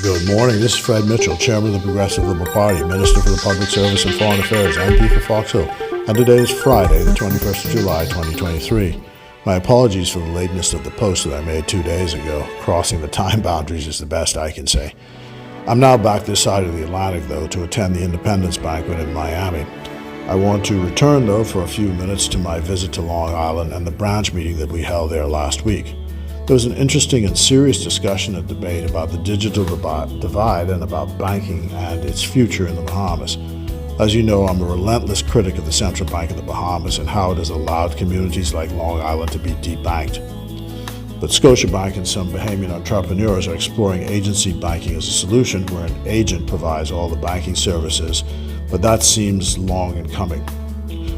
Good morning. This is Fred Mitchell, Chairman of the Progressive Liberal Party, Minister for the Public Service and Foreign Affairs, MP for Fox Hill, and today is Friday, the 21st of July, 2023. My apologies for the lateness of the post that I made 2 days ago. Crossing the time boundaries is the best I can say. I'm now back this side of the Atlantic, though, to attend the Independence Banquet in Miami. I want to return, though, for a few minutes to my visit to Long Island and the branch meeting that we held there last week. There was an interesting and serious discussion and debate about the digital divide and about banking and its future in the Bahamas. As you know, I'm a relentless critic of the Central Bank of the Bahamas and how it has allowed communities like Long Island to be debanked. But Scotiabank and some Bahamian entrepreneurs are exploring agency banking as a solution where an agent provides all the banking services, but that seems long in coming.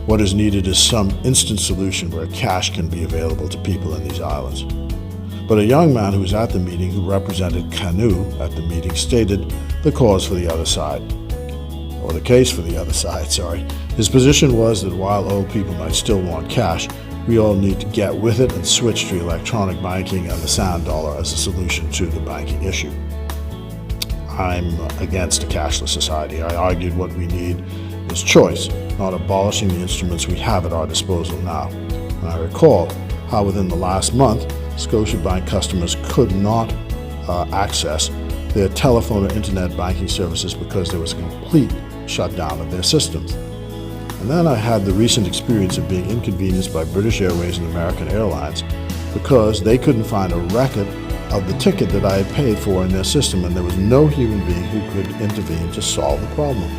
What is needed is some instant solution where cash can be available to people in these islands. But a young man who was at the meeting, who represented Canoe at the meeting, stated the cause for the other side, or the case for the other side, sorry. His position was that while old people might still want cash, we all need to get with it and switch to electronic banking and the sand dollar as a solution to the banking issue. I'm against a cashless society. I argued what we need is choice, not abolishing the instruments we have at our disposal now. And I recall how within the last month, Scotiabank customers could not access their telephone or internet banking services because there was a complete shutdown of their systems. And then I had the recent experience of being inconvenienced by British Airways and American Airlines because they couldn't find a record of the ticket that I had paid for in their system, and there was no human being who could intervene to solve the problem.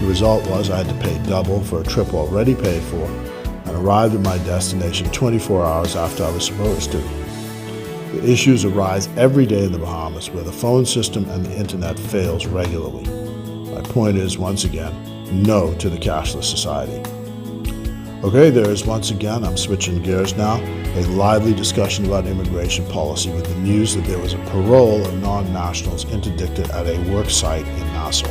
The result was I had to pay double for a trip already paid for and arrived at my destination 24 hours after I was supposed to. The issues arise every day in the Bahamas where the phone system and the internet fails regularly. My point is, once again, no to the cashless society. Okay, there is once again, I'm switching gears now, a lively discussion about immigration policy with the news that there was a parole of non-nationals interdicted at a work site in Nassau.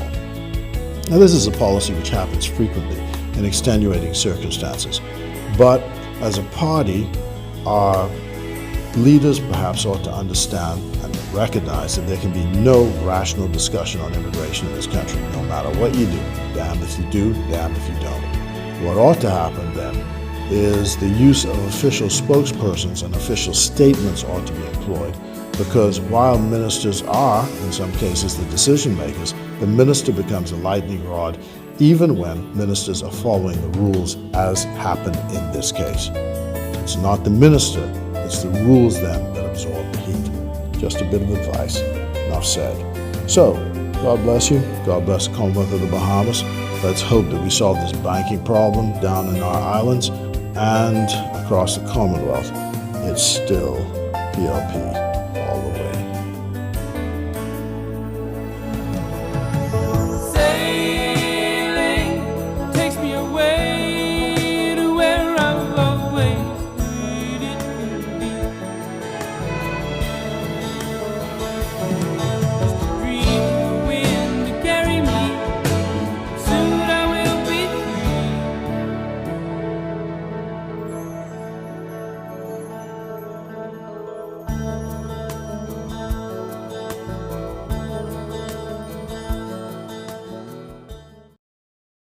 Now, this is a policy which happens frequently in extenuating circumstances, but as a party, our leaders perhaps ought to understand and recognize that there can be no rational discussion on immigration in this country, no matter what you do. Damned if you do, damned if you don't. What ought to happen then is the use of official spokespersons and official statements ought to be employed, because while ministers are, in some cases, the decision makers, the minister becomes a lightning rod even when ministers are following the rules, as happened in this case. It's not the minister, it's the rules then that absorb the heat. Just a bit of advice. Enough said. So, God bless you. God bless the Commonwealth of the Bahamas. Let's hope that we solve this banking problem down in our islands and across the Commonwealth. It's still PLP.